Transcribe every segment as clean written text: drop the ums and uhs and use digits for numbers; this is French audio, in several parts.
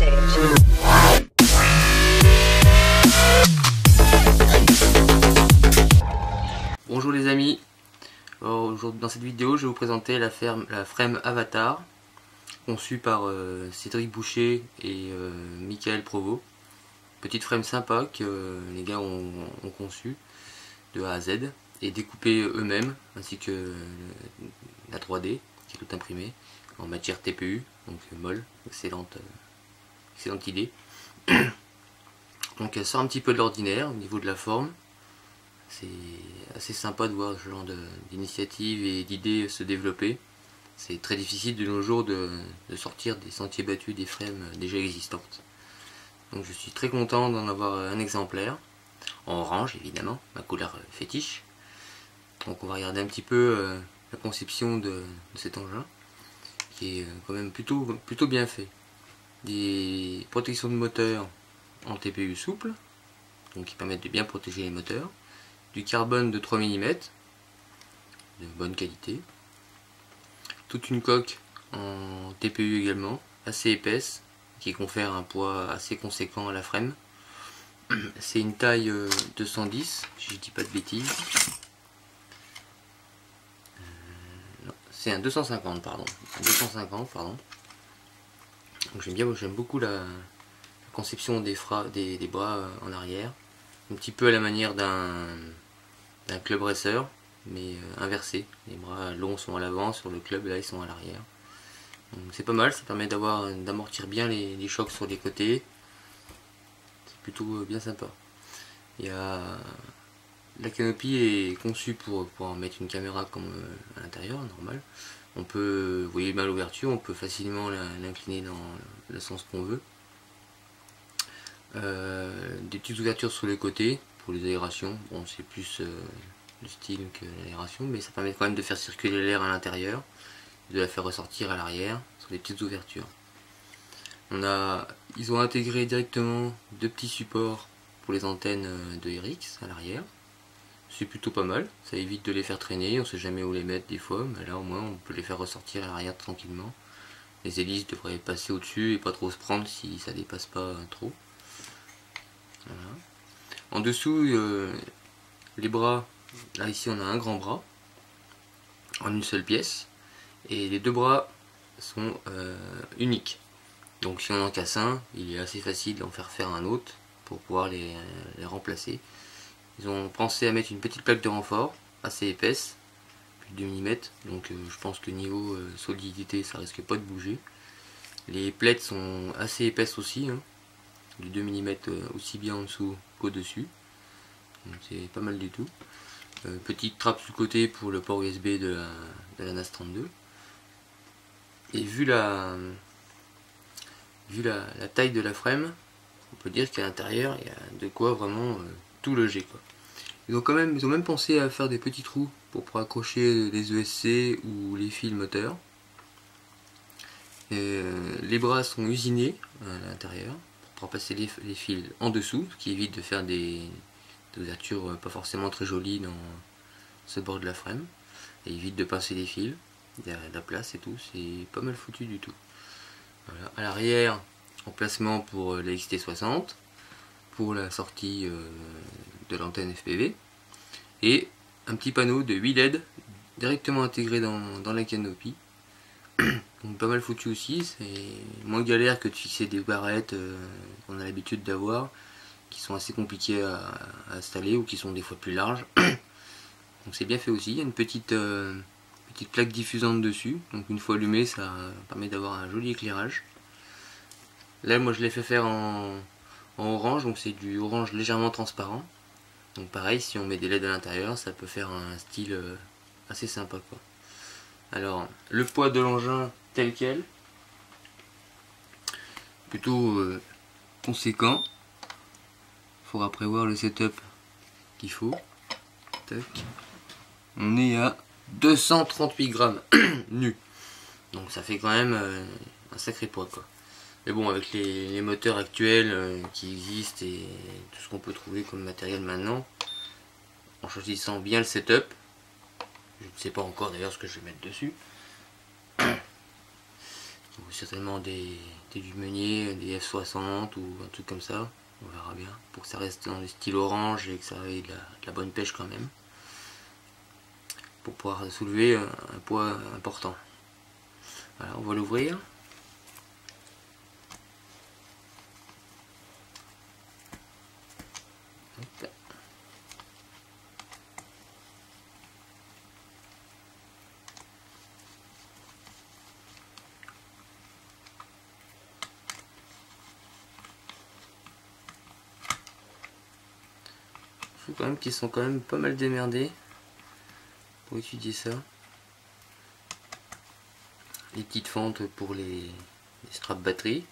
stage. Bonjour les amis, aujourd'hui dans cette vidéo je vais vous présenter la frame Avatar conçue par Cédric Boucher et Michael Provost. Petite frame sympa que les gars ont conçue de A à Z et découpée eux-mêmes, ainsi que la 3D qui est tout imprimée en matière TPU, donc molle, excellente idée. Donc elle sort un petit peu de l'ordinaire au niveau de la forme. C'est assez sympa de voir ce genre d'initiatives et d'idées se développer. C'est très difficile de nos jours de sortir des sentiers battus des frames déjà existantes. Donc je suis très content d'en avoir un exemplaire, en orange évidemment, ma couleur fétiche. Donc on va regarder un petit peu la conception de cet engin, qui est quand même plutôt bien fait. Des protections de moteur en TPU souple, donc qui permettent de bien protéger les moteurs. Du carbone de 3 mm, de bonne qualité. Toute une coque en TPU également, assez épaisse, qui confère un poids assez conséquent à la frame. C'est une taille 210, si je dis pas de bêtises. C'est un 250, pardon. Un 250, pardon. J'aime beaucoup la conception des bras en arrière. Un petit peu à la manière d'un club racer, mais inversé. Les bras longs sont à l'avant, sur le club là ils sont à l'arrière. C'est pas mal, ça permet d'amortir bien les chocs sur les côtés. C'est plutôt bien sympa. La canopie est conçue pour pouvoir mettre une caméra comme à l'intérieur, normal. On peut, vous voyez bien l'ouverture, on peut facilement l'incliner dans le sens qu'on veut. Des petites ouvertures sur les côtés pour les aérations. Bon, c'est plus le style que l'aération, mais ça permet quand même de faire circuler l'air à l'intérieur, de la faire ressortir à l'arrière sur des petites ouvertures. Ils ont intégré directement deux petits supports pour les antennes de RX à l'arrière. C'est plutôt pas mal, ça évite de les faire traîner, on sait jamais où les mettre des fois, mais là au moins on peut les faire ressortir à l'arrière tranquillement. Les hélices devraient passer au-dessus et pas trop se prendre si ça dépasse pas trop. Voilà. En dessous, les bras, là ici on a un grand bras en une seule pièce et les deux bras sont uniques. Donc si on en casse un, il est assez facile d'en faire un autre pour pouvoir les remplacer. Ils ont pensé à mettre une petite plaque de renfort assez épaisse, plus de 2 mm, donc je pense que niveau solidité ça risque pas de bouger. Les plaites sont assez épaisses aussi, hein, du 2 mm aussi bien en dessous qu'au-dessus, c'est pas mal du tout. Petite trappe sur le côté pour le port USB de la NAS 32. Et vu la taille de la frame, on peut dire qu'à l'intérieur il y a de quoi vraiment tout loger, quoi. Ils ont même pensé à faire des petits trous pour accrocher les ESC ou les fils moteurs. Les bras sont usinés à l'intérieur pour passer les fils en dessous, ce qui évite de faire des ouvertures pas forcément très jolies dans ce bord de la frame, et évite de passer les fils. Il y a de la place et tout, c'est pas mal foutu du tout. Voilà. À l'arrière, emplacement pour la XT60, pour la sortie de l'antenne FPV, et un petit panneau de 8 LED directement intégré dans la canopie. Donc pas mal foutu aussi, c'est moins galère que de fixer des barrettes qu'on a l'habitude d'avoir, qui sont assez compliquées à installer ou qui sont des fois plus larges. Donc c'est bien fait aussi, il y a une petite plaque diffusante dessus, donc une fois allumée ça permet d'avoir un joli éclairage. Là moi je l'ai fait faire en orange, donc c'est du orange légèrement transparent. Donc pareil, si on met des LED à l'intérieur, ça peut faire un style assez sympa, quoi. Alors, le poids de l'engin tel quel, plutôt conséquent. Il faudra prévoir le setup qu'il faut. Tac. On est à 238 grammes nu. Donc ça fait quand même un sacré poids, quoi. Mais bon, avec les moteurs actuels qui existent et tout ce qu'on peut trouver comme matériel maintenant, en choisissant bien le setup, je ne sais pas encore d'ailleurs ce que je vais mettre dessus. certainement des Meunier, des F60 ou un truc comme ça, on verra bien, pour que ça reste dans le style orange et que ça ait de la bonne pêche quand même, pour pouvoir soulever un poids important. Voilà, on va l'ouvrir. Je trouve quand même qu'ils sont quand même pas mal démerdés pour étudier ça. Les petites fentes pour les straps batterie.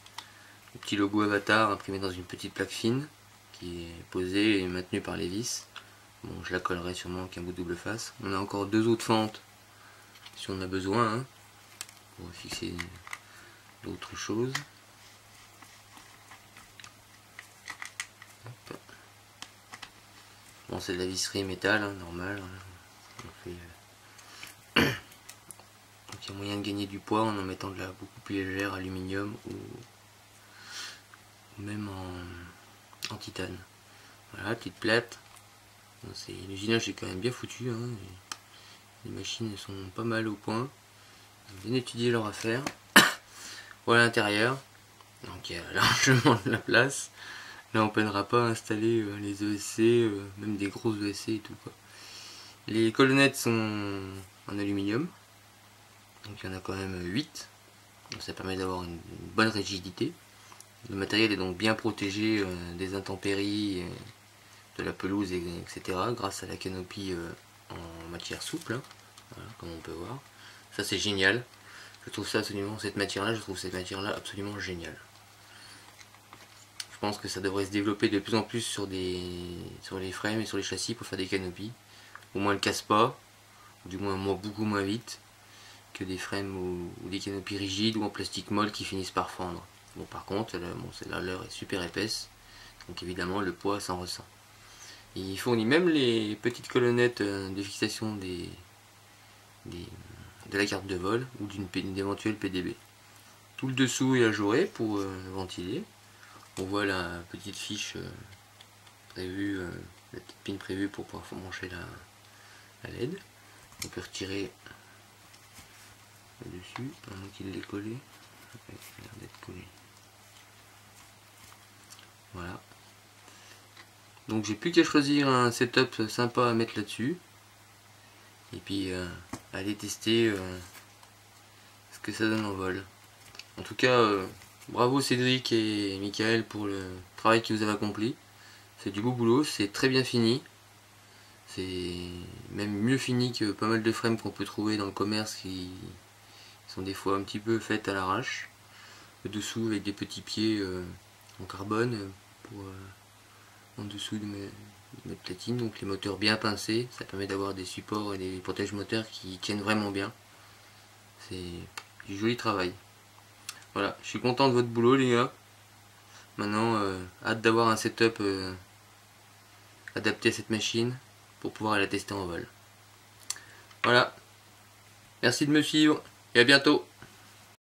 Le petit logo Avatar imprimé dans une petite plaque fine qui est posée et maintenue par les vis. Bon, je la collerai sûrement avec un bout de double face. On a encore deux autres fentes si on a besoin, hein, pour fixer d'autres choses. Hop. Bon, c'est de la visserie métal, hein, normal. Donc il y a moyen de gagner du poids en mettant de la beaucoup plus légère, aluminium ou même en titane. Voilà, petite plate. L'usinage est quand même bien foutu, hein. Les machines sont pas mal au point. Ils ont bien étudié leur affaire. Voilà l'intérieur. Donc il y a largement de la place. Là on peinera pas à installer les ESC, même des grosses ESC et tout quoi. Les colonnettes sont en aluminium. Donc il y en a quand même 8. Donc ça permet d'avoir une bonne rigidité. Le matériel est donc bien protégé des intempéries, de la pelouse, etc. grâce à la canopie en matière souple, hein. Voilà, comme on peut voir. Ça c'est génial. Je trouve ça absolument, cette matière-là, absolument géniale. Je pense que ça devrait se développer de plus en plus sur les frames et sur les châssis pour faire des canopies. Au moins elle casse pas, du moins beaucoup moins vite que des frames ou des canopies rigides ou en plastique molle qui finissent par fendre. Bon, par contre, la leur est super épaisse, donc évidemment le poids s'en ressent. Et il fournit même les petites colonnettes de fixation de la carte de vol ou d'une éventuelle PDB. Tout le dessous est ajouré pour ventiler. On voit la petite fiche prévue, la petite pin prévue pour pouvoir brancher la LED. On peut retirer le dessus, à moins qu'il l'ait collé. Il a l'air d'être collé. Voilà. Donc j'ai plus qu'à choisir un setup sympa à mettre là-dessus. Et puis aller tester ce que ça donne en vol. En tout cas, bravo Cédric et Michael pour le travail que vous avez accompli. C'est du beau boulot, c'est très bien fini. C'est même mieux fini que pas mal de frames qu'on peut trouver dans le commerce qui sont des fois un petit peu faites à l'arrache. Le dessous avec des petits pieds en carbone pour en dessous de mes platines, donc les moteurs bien pincés, ça permet d'avoir des supports et des protèges moteurs qui tiennent vraiment bien. C'est du joli travail. Voilà, je suis content de votre boulot les gars. Maintenant, hâte d'avoir un setup adapté à cette machine pour pouvoir la tester en vol. Voilà, merci de me suivre et à bientôt.